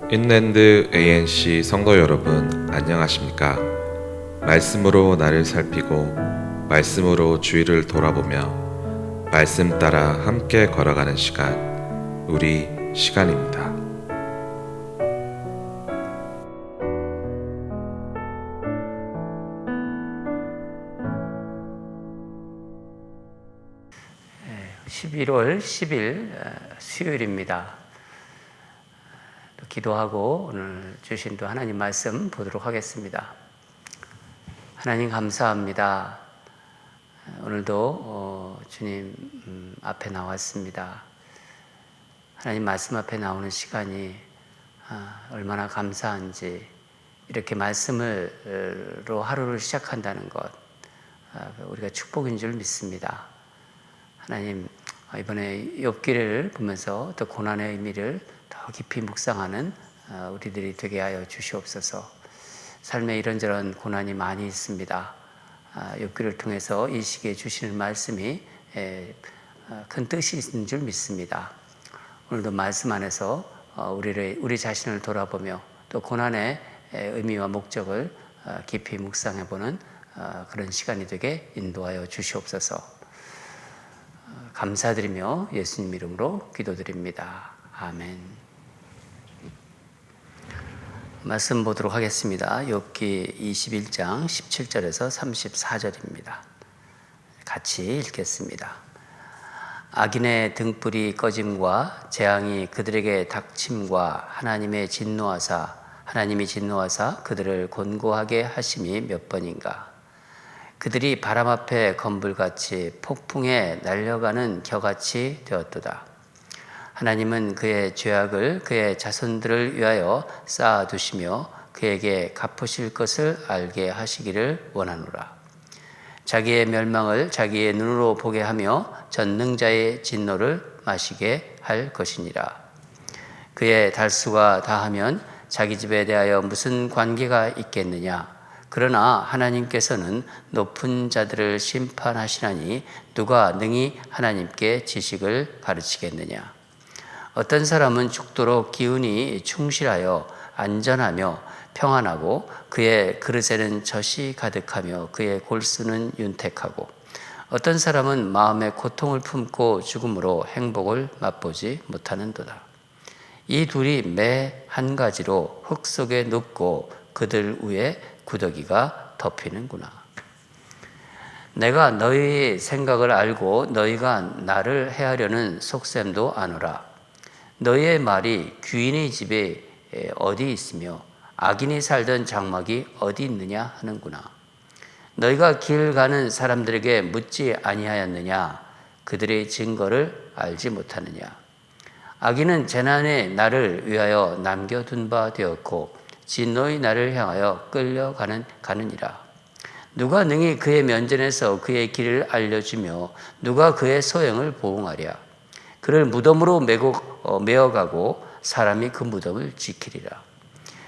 인랜드 ANC 성도 여러분, 안녕하십니까? 말씀으로 나를 살피고 말씀으로 주위를 돌아보며 말씀 따라 함께 걸어가는 시간, 우리 시간입니다. 네, 11월 10일 수요일입니다. 기도하고 오늘 주신 또 하나님 말씀 보도록 하겠습니다. 하나님 감사합니다. 오늘도 주님 앞에 나왔습니다. 하나님 말씀 앞에 나오는 시간이 얼마나 감사한지, 이렇게 말씀으로 하루를 시작한다는 것, 우리가 축복인 줄 믿습니다. 하나님, 이번에 욥기를 보면서 또 고난의 의미를 더 깊이 묵상하는 우리들이 되게 하여 주시옵소서. 삶에 이런저런 고난이 많이 있습니다. 욥기를 통해서 이 시기에 주시는 말씀이 큰 뜻이 있는 줄 믿습니다. 오늘도 말씀 안에서 우리 자신을 돌아보며 또 고난의 의미와 목적을 깊이 묵상해보는 그런 시간이 되게 인도하여 주시옵소서. 감사드리며 예수님 이름으로 기도드립니다. 아멘. 말씀 보도록 하겠습니다. 욥기 21장 17절에서 34절입니다. 같이 읽겠습니다. 악인의 등불이 꺼짐과 재앙이 그들에게 닥침과 하나님이 진노하사 그들을 곤고하게 하심이 몇 번인가. 그들이 바람 앞에 건불같이 폭풍에 날려가는 겨같이 되었도다. 하나님은 그의 죄악을 그의 자손들을 위하여 쌓아두시며 그에게 갚으실 것을 알게 하시기를 원하노라. 자기의 멸망을 자기의 눈으로 보게 하며 전능자의 진노를 마시게 할 것이니라. 그의 달수가 다하면 자기 집에 대하여 무슨 관계가 있겠느냐. 그러나 하나님께서는 높은 자들을 심판하시나니 누가 능히 하나님께 지식을 가르치겠느냐. 어떤 사람은 죽도록 기운이 충실하여 안전하며 평안하고 그의 그릇에는 젖이 가득하며 그의 골수는 윤택하고, 어떤 사람은 마음에 고통을 품고 죽음으로 행복을 맛보지 못하는도다. 이 둘이 매 한 가지로 흙 속에 눕고 그들 위에 구더기가 덮이는구나. 내가 너희 생각을 알고 너희가 나를 해하려는 속셈도 아노라. 너희의 말이 귀인의 집에 어디 있으며 악인이 살던 장막이 어디 있느냐 하는구나. 너희가 길 가는 사람들에게 묻지 아니하였느냐. 그들의 증거를 알지 못하느냐. 악인은 재난에 나를 위하여 남겨둔 바 되었고 진노의 나를 향하여 가느니라. 누가 능히 그의 면전에서 그의 길을 알려주며 누가 그의 소행을 보응하랴. 그를 무덤으로 메어가고 사람이 그 무덤을 지키리라.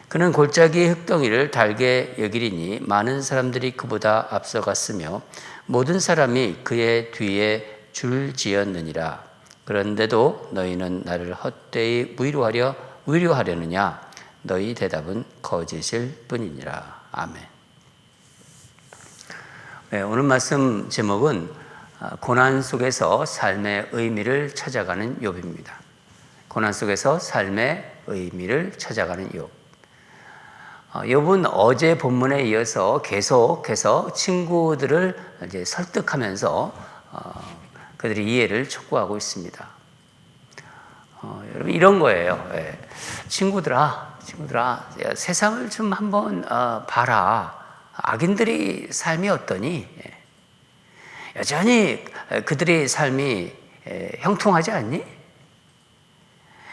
그는 골짜기 흙덩이를 달게 여기리니 많은 사람들이 그보다 앞서갔으며 모든 사람이 그의 뒤에 줄지었느니라. 그런데도 너희는 나를 헛되이 위로하려느냐. 너희 대답은 거짓일 뿐이니라. 아멘. 네, 오늘 말씀 제목은 고난 속에서 삶의 의미를 찾아가는 욥입니다. 고난 속에서 삶의 의미를 찾아가는 욥. 욥은 어제 본문에 이어서 계속해서 친구들을 이제 설득하면서 그들의 이해를 촉구하고 있습니다. 여러분, 이런 거예요. 친구들아, 세상을 좀 한번 봐라. 악인들이 삶이 어떠니? 여전히 그들의 삶이 형통하지 않니?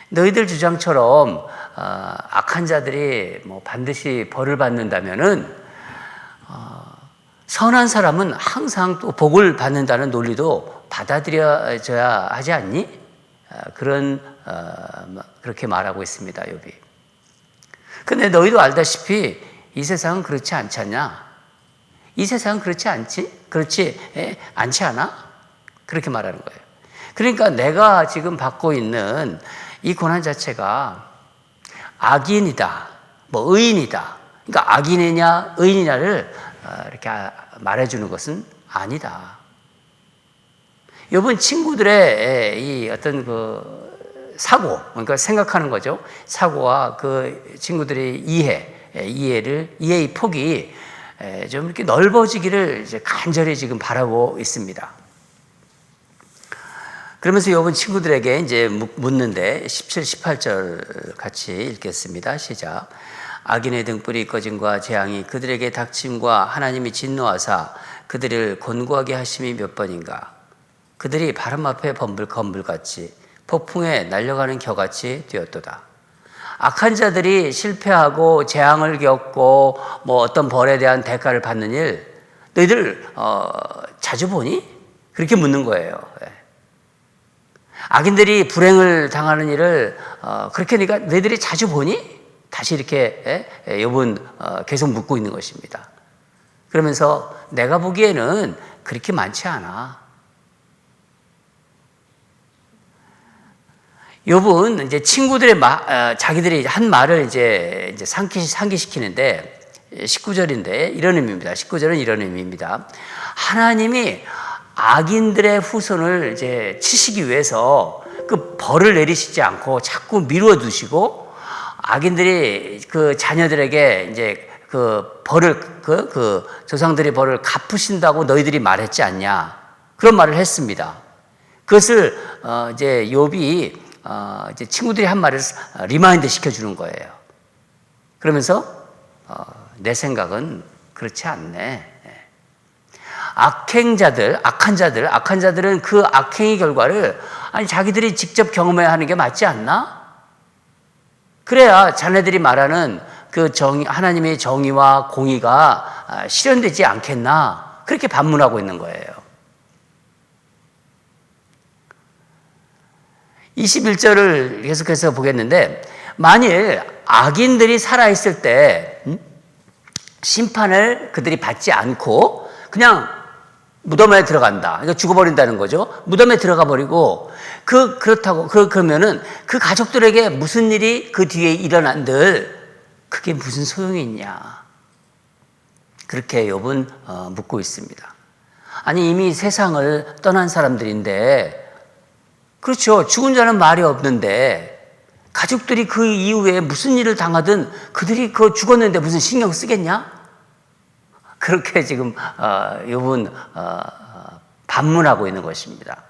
너희들 주장처럼 악한 자들이 반드시 벌을 받는다면은 선한 사람은 항상 또 복을 받는다는 논리도 받아들여져야 하지 않니? 그렇게 말하고 있습니다, 욥이. 근데 너희도 알다시피 이 세상은 그렇지 않지 않냐? 이 세상은 그렇지 않지 않아? 그렇게 말하는 거예요. 그러니까 내가 지금 받고 있는 이 고난 자체가 악인이다, 뭐 의인이다. 그러니까 악인이냐 의인이냐를 이렇게 말해주는 것은 아니다. 여러분 친구들의 이 어떤 그 사고, 그러니까 생각하는 거죠. 사고와 그 친구들의 이해의 폭이 좀 이렇게 넓어지기를 이제 간절히 지금 바라고 있습니다. 그러면서 여러분 친구들에게 이제 묻는데 17, 18절 같이 읽겠습니다. 시작. 악인의 등불이 꺼짐과 재앙이 그들에게 닥침과 하나님이 진노하사 그들을 곤고하게 하심이 몇 번인가. 그들이 바람 앞에 건불같이 폭풍에 날려가는 겨같이 되었도다. 악한 자들이 실패하고 재앙을 겪고 뭐 어떤 벌에 대한 대가를 받는 일 너희들 자주 보니? 그렇게 묻는 거예요. 악인들이 불행을 당하는 일을 그렇게 너희들이 자주 보니? 다시 이렇게 욥은 계속 묻고 있는 것입니다. 그러면서 내가 보기에는 그렇게 많지 않아. 욥은 이제 친구들의 자기들이 한 말을 이제 상기시키는데 19절인데 이런 의미입니다. 19절은 이런 의미입니다. 하나님이 악인들의 후손을 이제 치시기 위해서 그 벌을 내리시지 않고 자꾸 미루어 두시고 악인들이 그 자녀들에게 이제 그 벌을 그 조상들의 벌을 갚으신다고 너희들이 말했지 않냐 그런 말을 했습니다. 그것을 이제 욥이 이제 친구들이 한 말을 리마인드 시켜주는 거예요. 그러면서 내 생각은 그렇지 않네. 악한 자들은 그 악행의 결과를 자기들이 직접 경험해야 하는 게 맞지 않나? 그래야 자네들이 말하는 그 하나님의 정의와 공의가 실현되지 않겠나? 그렇게 반문하고 있는 거예요. 21절을 계속해서 보겠는데 만일 악인들이 살아있을 때 심판을 그들이 받지 않고 그냥 무덤에 들어간다. 그러니까 죽어버린다는 거죠. 무덤에 들어가 버리고 그러면은 그 가족들에게 무슨 일이 그 뒤에 일어난들 그게 무슨 소용이 있냐. 그렇게 욥은 묻고 있습니다. 아니 이미 세상을 떠난 사람들인데 그렇죠. 죽은 자는 말이 없는데 가족들이 그 이후에 무슨 일을 당하든 그들이 죽었는데 무슨 신경 쓰겠냐? 그렇게 지금 욥은 반문하고 있는 것입니다.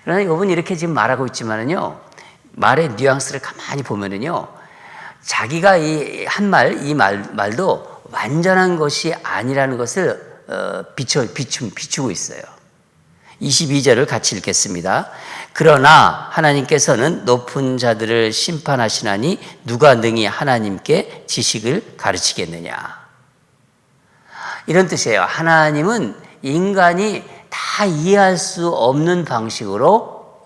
그러나 욥은 이렇게 지금 말하고 있지만은요, 말의 뉘앙스를 가만히 보면은요, 자기가 이 말도 완전한 것이 아니라는 것을 비추고 있어요. 22절을 같이 읽겠습니다. 그러나 하나님께서는 높은 자들을 심판하시나니 누가 능히 하나님께 지식을 가르치겠느냐. 이런 뜻이에요. 하나님은 인간이 다 이해할 수 없는 방식으로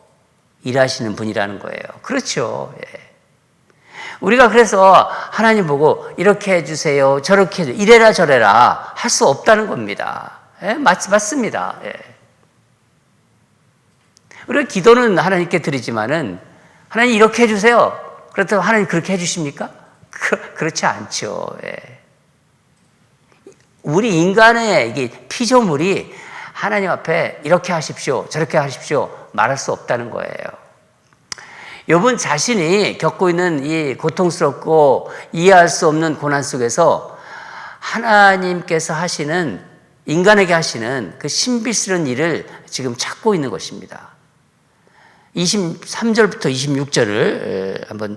일하시는 분이라는 거예요. 그렇죠. 예. 우리가 그래서 하나님 보고 이렇게 해주세요, 저렇게 해주세요, 이래라 저래라 할 수 없다는 겁니다. 예? 맞습니다. 예. 우리가 기도는 하나님께 드리지만은 하나님 이렇게 해주세요. 그렇다고 하나님 그렇게 해주십니까? 그렇지 않죠. 예. 우리 인간의 이게 피조물이 하나님 앞에 이렇게 하십시오, 저렇게 하십시오 말할 수 없다는 거예요. 욥은 자신이 겪고 있는 이 고통스럽고 이해할 수 없는 고난 속에서 하나님께서 하시는, 인간에게 하시는 그 신비스러운 일을 지금 찾고 있는 것입니다. 23절부터 26절을 한번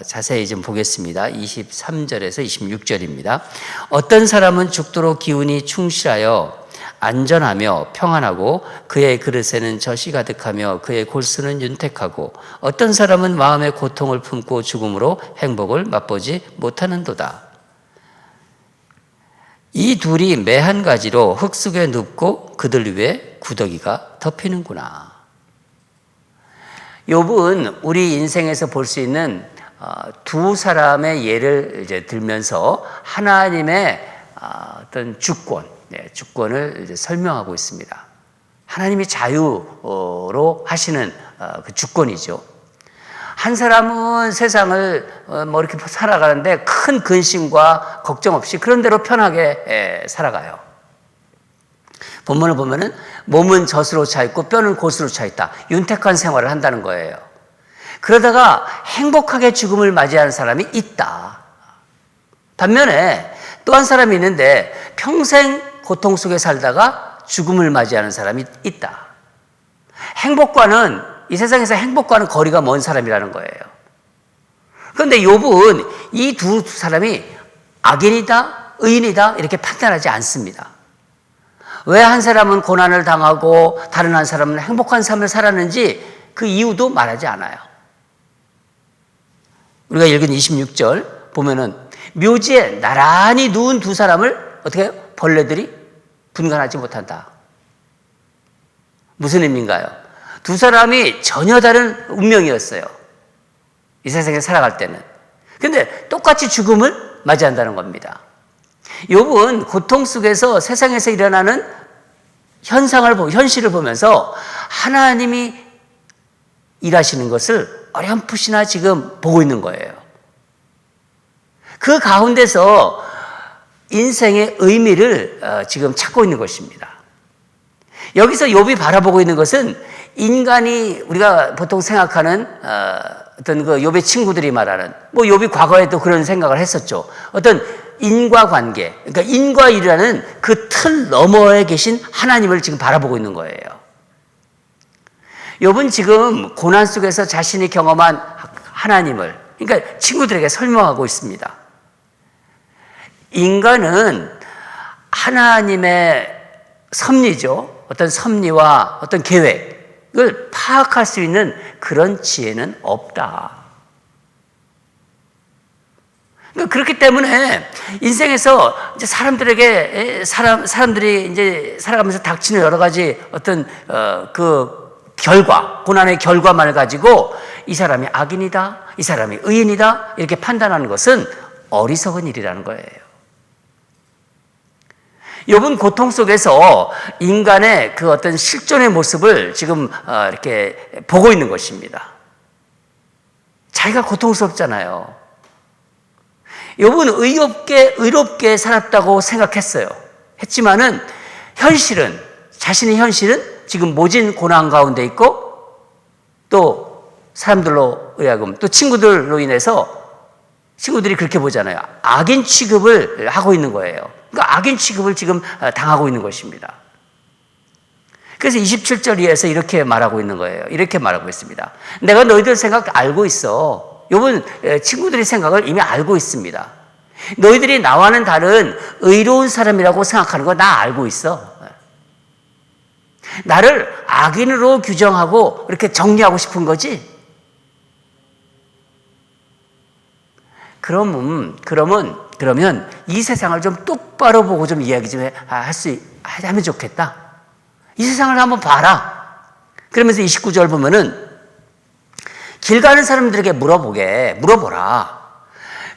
자세히 좀 보겠습니다. 23절에서 26절입니다. 어떤 사람은 죽도록 기운이 충실하여 안전하며 평안하고 그의 그릇에는 젖이 가득하며 그의 골수는 윤택하고 어떤 사람은 마음의 고통을 품고 죽음으로 행복을 맛보지 못하는도다. 이 둘이 매 한 가지로 흙 속에 눕고 그들 위에 구더기가 덮이는구나. 욥은 우리 인생에서 볼 수 있는 두 사람의 예를 이제 들면서 하나님의 어떤 주권을 이제 설명하고 있습니다. 하나님이 자유로 하시는 그 주권이죠. 한 사람은 세상을 뭐 이렇게 살아가는데 큰 근심과 걱정 없이 그런 대로 편하게 살아가요. 본문을 보면은 몸은 젖으로 차 있고 뼈는 곧으로 차 있다. 윤택한 생활을 한다는 거예요. 그러다가 행복하게 죽음을 맞이하는 사람이 있다. 반면에 또 한 사람이 있는데 평생 고통 속에 살다가 죽음을 맞이하는 사람이 있다. 행복과는, 이 세상에서 행복과는 거리가 먼 사람이라는 거예요. 그런데 욥은 이 두 사람이 악인이다, 의인이다 이렇게 판단하지 않습니다. 왜 한 사람은 고난을 당하고 다른 한 사람은 행복한 삶을 살았는지 그 이유도 말하지 않아요. 우리가 읽은 26절 보면은 묘지에 나란히 누운 두 사람을 어떻게 해요? 벌레들이 분간하지 못한다. 무슨 의미인가요? 두 사람이 전혀 다른 운명이었어요. 이 세상에 살아갈 때는. 근데 똑같이 죽음을 맞이한다는 겁니다. 욥은 고통 속에서 세상에서 일어나는 현실을 보면서 하나님이 일하시는 것을 어렴풋이나 지금 보고 있는 거예요. 그 가운데서 인생의 의미를 지금 찾고 있는 것입니다. 여기서 욥이 바라보고 있는 것은 인간이 우리가 보통 생각하는 어떤 그 욥의 친구들이 말하는 뭐 욥이 과거에도 그런 생각을 했었죠. 어떤 인과관계, 그러니까 인과이라는 그 틀 너머에 계신 하나님을 지금 바라보고 있는 거예요. 욥은 지금 고난 속에서 자신이 경험한 하나님을, 그러니까 친구들에게 설명하고 있습니다. 인간은 하나님의 섭리죠. 어떤 섭리와 어떤 계획을 파악할 수 있는 그런 지혜는 없다. 그렇기 때문에 인생에서 이제 사람들이 이제 살아가면서 닥치는 여러 가지 어떤 그 결과, 고난의 결과만을 가지고 이 사람이 악인이다, 이 사람이 의인이다 이렇게 판단하는 것은 어리석은 일이라는 거예요. 욥은 고통 속에서 인간의 그 어떤 실존의 모습을 지금 이렇게 보고 있는 것입니다. 자기가 고통스럽잖아요. 욥은 의롭게 살았다고 생각했어요. 했지만은 자신의 현실은 지금 모진 고난 가운데 있고 또 사람들로 의하금 또 친구들로 인해서 친구들이 그렇게 보잖아요. 악인 취급을 하고 있는 거예요. 그러니까 악인 취급을 지금 당하고 있는 것입니다. 그래서 27절 이하에서 이렇게 말하고 있는 거예요. 이렇게 말하고 있습니다. 내가 너희들 생각 알고 있어. 욥은 친구들의 생각을 이미 알고 있습니다. 너희들이 나와는 다른 의로운 사람이라고 생각하는 거 나 알고 있어. 나를 악인으로 규정하고 이렇게 정리하고 싶은 거지. 그러면 이 세상을 좀 똑바로 보고 좀 이야기 좀 하면 좋겠다. 이 세상을 한번 봐라. 그러면서 29절 보면은 길 가는 사람들에게 물어보라.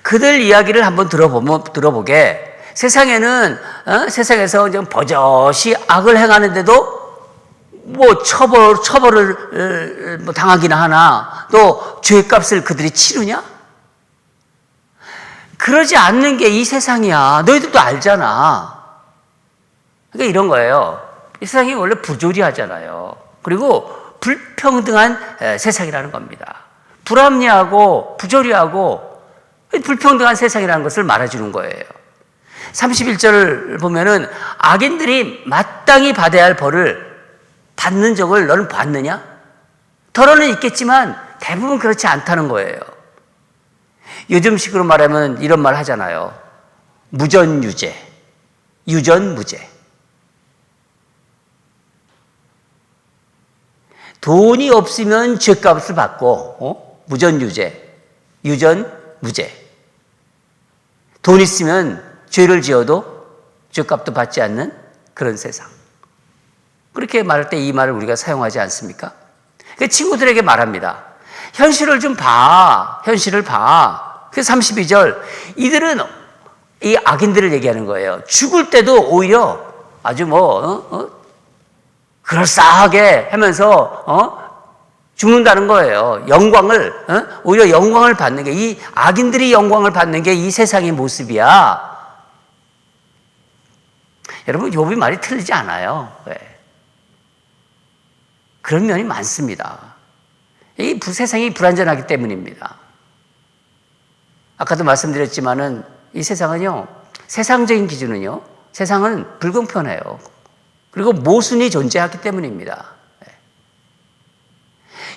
그들 이야기를 한번 들어보게. 세상에서 좀 버젓이 악을 행하는데도 뭐 처벌을 뭐 당하기나 하나, 또 죄값을 그들이 치르냐? 그러지 않는 게 이 세상이야. 너희들도 알잖아. 그러니까 이런 거예요. 이 세상이 원래 부조리하잖아요. 그리고 불평등한 세상이라는 겁니다. 불합리하고 부조리하고 불평등한 세상이라는 것을 말해주는 거예요. 31절을 보면은 악인들이 마땅히 받아야 할 벌을 받는 적을 너는 봤느냐? 더러는 있겠지만 대부분 그렇지 않다는 거예요. 요즘식으로 말하면 이런 말 하잖아요. 무전유죄, 유전무죄. 돈이 없으면 죄값을 받고 무전유죄, 유전무죄. 돈 있으면 죄를 지어도 죄값도 받지 않는 그런 세상. 그렇게 말할 때 이 말을 우리가 사용하지 않습니까? 친구들에게 말합니다. 현실을 좀 봐. 현실을 봐. 그래서 32절, 이들은 이 악인들을 얘기하는 거예요. 죽을 때도 오히려 아주 그럴싸하게 하면서 죽는다는 거예요. 영광을, 오히려 영광을 받는 게, 이 악인들이 영광을 받는 게 이 세상의 모습이야. 여러분, 욥이 말이 틀리지 않아요. 왜? 그런 면이 많습니다. 이 세상이 불완전하기 때문입니다. 아까도 말씀드렸지만은 이 세상은요, 세상적인 기준은요, 세상은 불공평해요. 그리고 모순이 존재하기 때문입니다.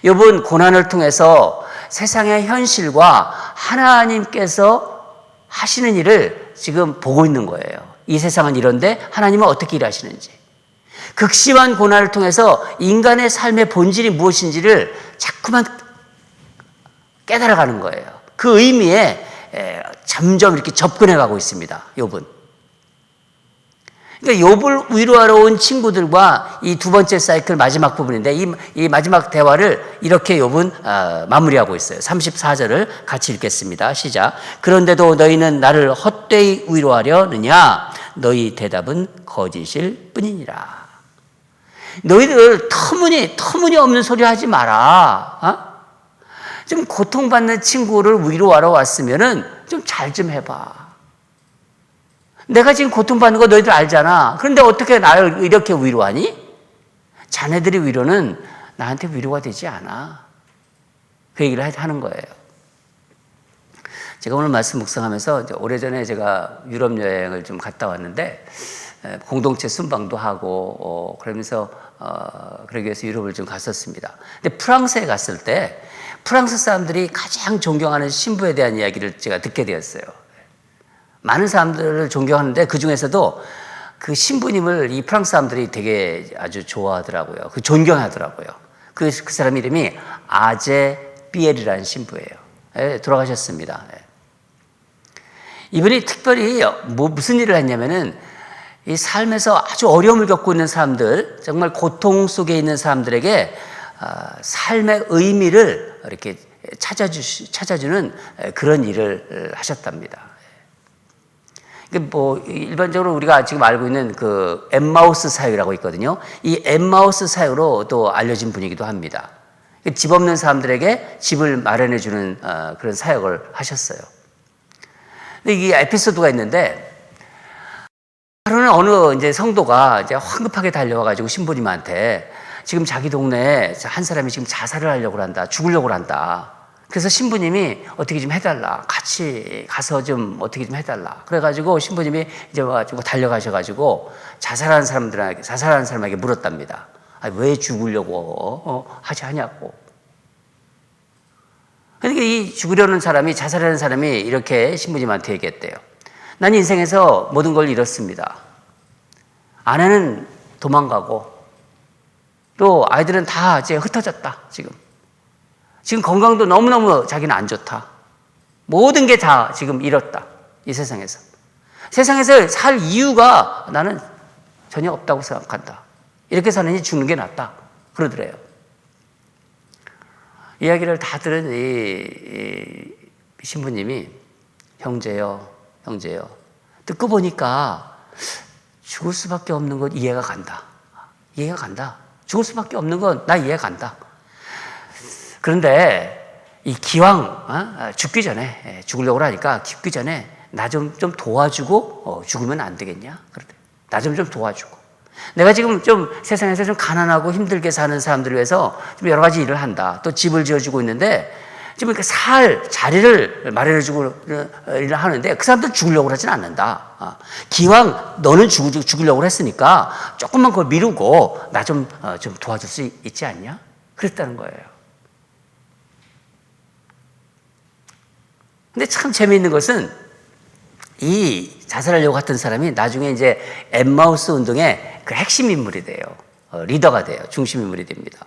욥은 고난을 통해서 세상의 현실과 하나님께서 하시는 일을 지금 보고 있는 거예요. 이 세상은 이런데 하나님은 어떻게 일하시는지. 극심한 고난을 통해서 인간의 삶의 본질이 무엇인지를 자꾸만 깨달아가는 거예요. 그 의미에 점점 이렇게 접근해 가고 있습니다. 욥은. 그러니까 욥을 위로하러 온 친구들과 이 두 번째 사이클 마지막 부분인데 이 마지막 대화를 이렇게 욥은 마무리하고 있어요. 34절을 같이 읽겠습니다. 시작. 그런데도 너희는 나를 헛되이 위로하려느냐? 너희 대답은 거짓일 뿐이니라. 너희들 터무니없는 소리 하지 마라. 좀 고통받는 친구를 위로하러 왔으면은 좀 잘 좀 해봐. 내가 지금 고통받는 거 너희들 알잖아. 그런데 어떻게 나를 이렇게 위로하니? 자네들의 위로는 나한테 위로가 되지 않아. 그 얘기를 하는 거예요. 제가 오늘 말씀 묵상하면서 오래전에 제가 유럽 여행을 좀 갔다 왔는데 공동체 순방도 하고 그러면서 그러기 위해서 유럽을 좀 갔었습니다. 근데 프랑스에 갔을 때 프랑스 사람들이 가장 존경하는 신부에 대한 이야기를 제가 듣게 되었어요. 많은 사람들을 존경하는데 그 중에서도 그 신부님을 이 프랑스 사람들이 되게 아주 좋아하더라고요. 그 존경하더라고요. 그 사람 이름이 아제 삐엘이라는 신부예요. 돌아가셨습니다. 이분이 특별히 무슨 일을 했냐면은 이 삶에서 아주 어려움을 겪고 있는 사람들, 정말 고통 속에 있는 사람들에게 삶의 의미를 이렇게 찾아주는 그런 일을 하셨답니다. 뭐 일반적으로 우리가 지금 알고 있는 그 엠마우스 사역이라고 있거든요. 이 엠마우스 사역으로 또 알려진 분이기도 합니다. 집 없는 사람들에게 집을 마련해 주는 그런 사역을 하셨어요. 근데 이 에피소드가 있는데 하루는 어느 이제 성도가 이제 황급하게 달려와 가지고 신부님한테 지금 자기 동네에 한 사람이 지금 자살을 하려고 한다, 죽으려고 한다. 그래서 신부님이 어떻게 좀 해달라. 같이 가서 좀 어떻게 좀 해달라. 그래가지고 신부님이 이제 와가지고 달려가셔가지고 자살하는 사람에게 물었답니다. 아니, 왜 죽으려고 하냐고. 그러니까 이 죽으려는 사람이, 자살하는 사람이 이렇게 신부님한테 얘기했대요. 난 인생에서 모든 걸 잃었습니다. 아내는 도망가고 또 아이들은 다 이제 흩어졌다. 지금 건강도 너무너무 자기는 안 좋다. 모든 게 다 지금 잃었다. 이 세상에서. 세상에서 살 이유가 나는 전혀 없다고 생각한다. 이렇게 사느니 죽는 게 낫다. 그러더래요. 이야기를 다 들은 이 신부님이 형제요. 듣고 보니까 죽을 수밖에 없는 건 이해가 간다. 죽을 수밖에 없는 건 나 이해가 간다. 그런데 이 기왕 죽기 전에 죽으려고 하니까 죽기 전에 나 좀 도와주고 죽으면 안 되겠냐? 그러대. 나 좀 도와주고. 내가 지금 좀 세상에서 좀 가난하고 힘들게 사는 사람들을 위해서 좀 여러 가지 일을 한다. 또 집을 지어주고 있는데 지금 이렇게 살 자리를 마련해주고 일을 하는데 그 사람들은 죽으려고 하진 않는다. 기왕 너는 죽으려고 했으니까 조금만 그걸 미루고 나 좀 도와줄 수 있지 않냐? 그랬다는 거예요. 근데 참 재미있는 것은 이 자살하려고 했던 사람이 나중에 이제 엠마우스 운동의 그 핵심 인물이 돼요. 리더가 돼요. 중심 인물이 됩니다.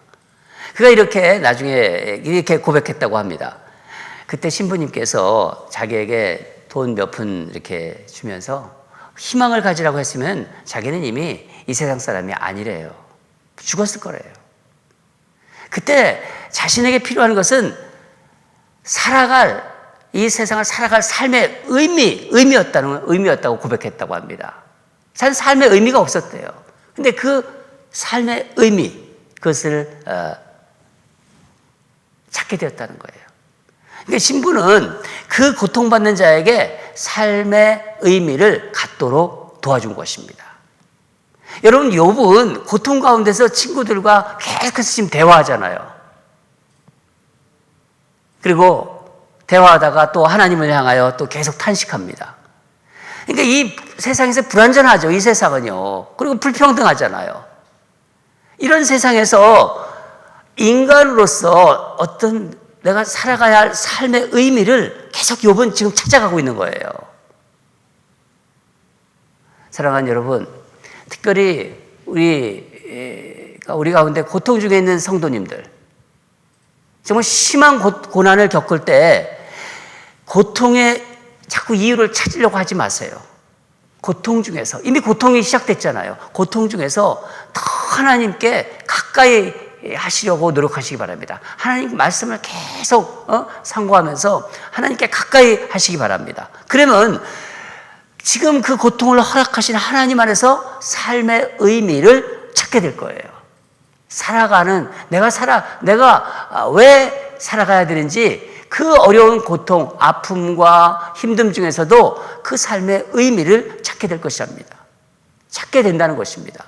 그가 이렇게 나중에 이렇게 고백했다고 합니다. 그때 신부님께서 자기에게 돈 몇 푼 이렇게 주면서 희망을 가지라고 했으면 자기는 이미 이 세상 사람이 아니래요. 죽었을 거래요. 그때 자신에게 필요한 것은 이 세상을 살아갈 삶의 의미였다고 고백했다고 합니다. 자기 삶의 의미가 없었대요. 근데 그 삶의 의미, 그것을 찾게 되었다는 거예요. 그러니까 신부는 그 고통받는 자에게 삶의 의미를 갖도록 도와준 것입니다. 여러분, 욥은 고통 가운데서 친구들과 계속해서 지금 대화하잖아요. 그리고 대화하다가 또 하나님을 향하여 또 계속 탄식합니다. 그러니까 이 세상에서 불완전하죠, 이 세상은요. 그리고 불평등하잖아요. 이런 세상에서 인간으로서 어떤 내가 살아가야 할 삶의 의미를 계속 욥은 지금 찾아가고 있는 거예요. 사랑하는 여러분, 특별히 우리 가운데 고통 중에 있는 성도님들, 정말 심한 고난을 겪을 때 고통의 자꾸 이유를 찾으려고 하지 마세요. 고통 중에서, 이미 고통이 시작됐잖아요. 고통 중에서 더 하나님께 가까이 하시려고 노력하시기 바랍니다. 하나님 말씀을 계속 상고하면서 하나님께 가까이 하시기 바랍니다. 그러면 지금 그 고통을 허락하신 하나님 안에서 삶의 의미를 찾게 될 거예요. 살아가는, 내가 왜 살아가야 되는지, 그 어려운 고통, 아픔과 힘듦 중에서도 그 삶의 의미를 찾게 될 것입니다. 찾게 된다는 것입니다.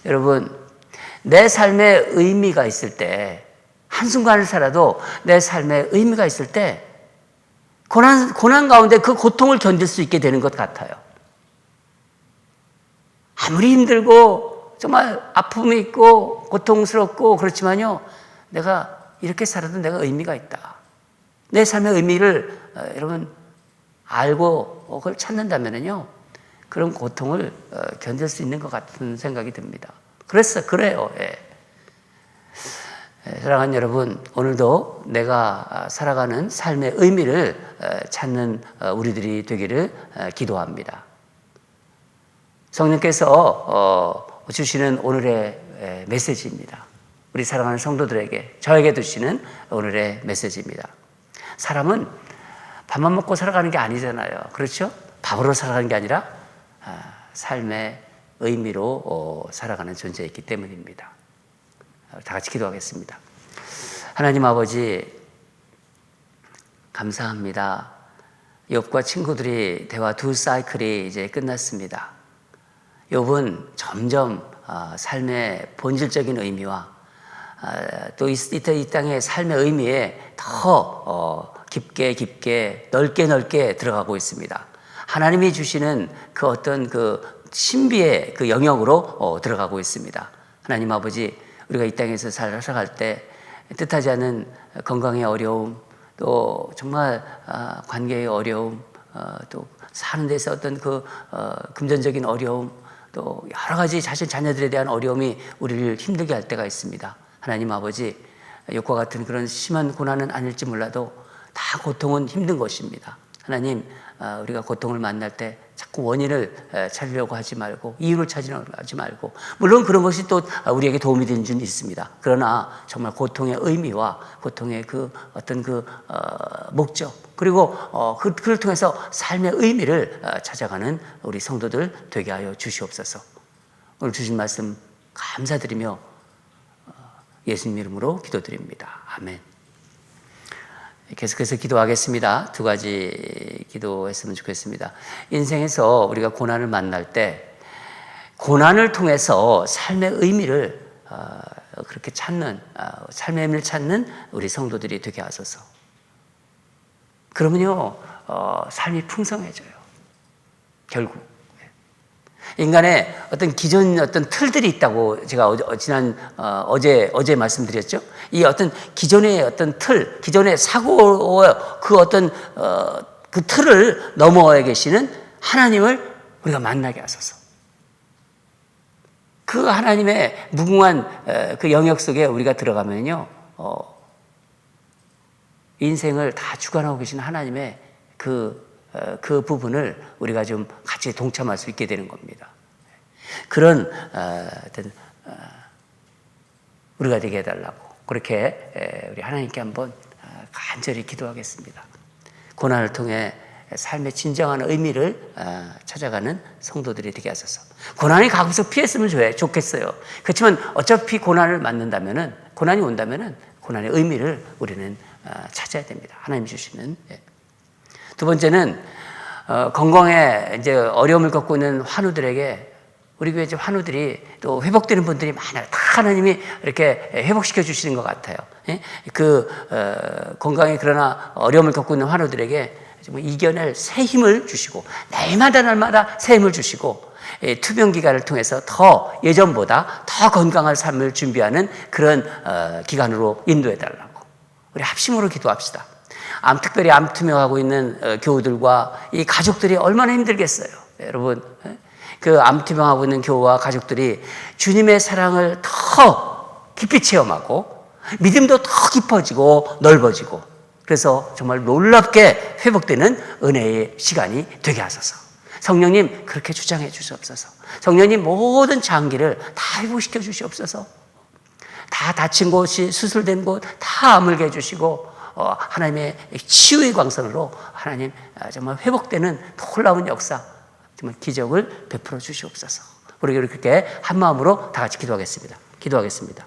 여러분, 내 삶에 의미가 있을 때, 한순간을 살아도 내 삶에 의미가 있을 때 고난 가운데 그 고통을 견딜 수 있게 되는 것 같아요. 아무리 힘들고 정말 아픔이 있고 고통스럽고 그렇지만요, 내가 이렇게 살아도 내가 의미가 있다. 내 삶의 의미를 여러분 알고 그걸 찾는다면요, 그런 고통을 견딜 수 있는 것 같은 생각이 듭니다. 그래요. 예. 사랑하는 여러분, 오늘도 내가 살아가는 삶의 의미를 찾는 우리들이 되기를 기도합니다. 성령께서 주시는 오늘의 메시지입니다. 우리 사랑하는 성도들에게, 저에게 주시는 오늘의 메시지입니다. 사람은 밥만 먹고 살아가는 게 아니잖아요. 그렇죠? 밥으로 살아가는 게 아니라 삶의 의미로 살아가는 존재이기 때문입니다. 다 같이 기도하겠습니다. 하나님 아버지, 감사합니다. 욥과 친구들이 대화 두 사이클이 이제 끝났습니다. 욥은 점점 삶의 본질적인 의미와 또 이 땅의 삶의 의미에 더 깊게 넓게 들어가고 있습니다. 하나님이 주시는 그 어떤 그 신비의 그 영역으로 들어가고 있습니다. 하나님 아버지, 우리가 이 땅에서 살아갈 때 뜻하지 않은 건강의 어려움, 또 정말 관계의 어려움, 또 사는 데서 어떤 그 금전적인 어려움, 또 여러 가지 자녀들에 대한 어려움이 우리를 힘들게 할 때가 있습니다. 하나님 아버지, 욥과 같은 그런 심한 고난은 아닐지 몰라도 다 고통은 힘든 것입니다. 하나님, 우리가 고통을 만날 때 자꾸 원인을 찾으려고 하지 말고, 이유를 찾으려고 하지 말고, 물론 그런 것이 또 우리에게 도움이 되는 줄은 있습니다. 그러나 정말 고통의 의미와 고통의 그 어떤 그 목적, 그리고 그를 통해서 삶의 의미를 찾아가는 우리 성도들 되게 하여 주시옵소서. 오늘 주신 말씀 감사드리며 예수님 이름으로 기도드립니다. 아멘. 계속해서 기도하겠습니다. 두 가지 기도했으면 좋겠습니다. 인생에서 우리가 고난을 만날 때 고난을 통해서 삶의 의미를 그렇게 찾는, 삶의 의미를 찾는 우리 성도들이 되게 하소서. 그러면요, 삶이 풍성해져요. 결국 인간의 어떤 기존 어떤 틀들이 있다고 제가 어제 말씀드렸죠. 이 어떤 기존의 어떤 틀, 기존의 사고, 그 어떤 그 틀을 넘어야 계시는 하나님을 우리가 만나게 하소서. 그 하나님의 무궁한 그 영역 속에 우리가 들어가면요, 인생을 다 주관하고 계신 하나님의 그 부분을 우리가 좀 같이 동참할 수 있게 되는 겁니다. 그런 어떤 우리가 되게 해달라고 그렇게 우리 하나님께 한번 간절히 기도하겠습니다. 고난을 통해 삶의 진정한 의미를 찾아가는 성도들이 되게 하소서. 고난이 가급적 피했으면 좋겠어요. 그렇지만 어차피 고난을 만난다면은, 고난이 온다면은 고난의 의미를 우리는 찾아야 됩니다. 하나님이 주시는. 두 번째는 건강에 이제 어려움을 겪고 있는 환우들에게 우리 교회 이제 환우들이 또 회복되는 분들이 많아요. 다 하나님이 이렇게 회복시켜 주시는 것 같아요. 건강에 그러나 어려움을 겪고 있는 환우들에게 정말 이겨낼 새 힘을 주시고 날마다 새 힘을 주시고 투병 기간을 통해서 더 예전보다 더 건강한 삶을 준비하는 그런 기간으로 인도해 달라고 우리 합심으로 기도합시다. 특별히 암 투병하고 있는 교우들과 이 가족들이 얼마나 힘들겠어요. 여러분, 그 암 투병하고 있는 교우와 가족들이 주님의 사랑을 더 깊이 체험하고 믿음도 더 깊어지고 넓어지고 그래서 정말 놀랍게 회복되는 은혜의 시간이 되게 하소서. 성령님 그렇게 주장해 주시옵소서. 성령님 모든 장기를 다 회복시켜 주시옵소서. 다 다친 곳이 수술된 곳 다 아물게 해주시고 하나님의 치유의 광선으로 하나님 정말 회복되는 놀라운 역사 정말 기적을 베풀어 주시옵소서. 우리 그렇게 한 마음으로 다 같이 기도하겠습니다.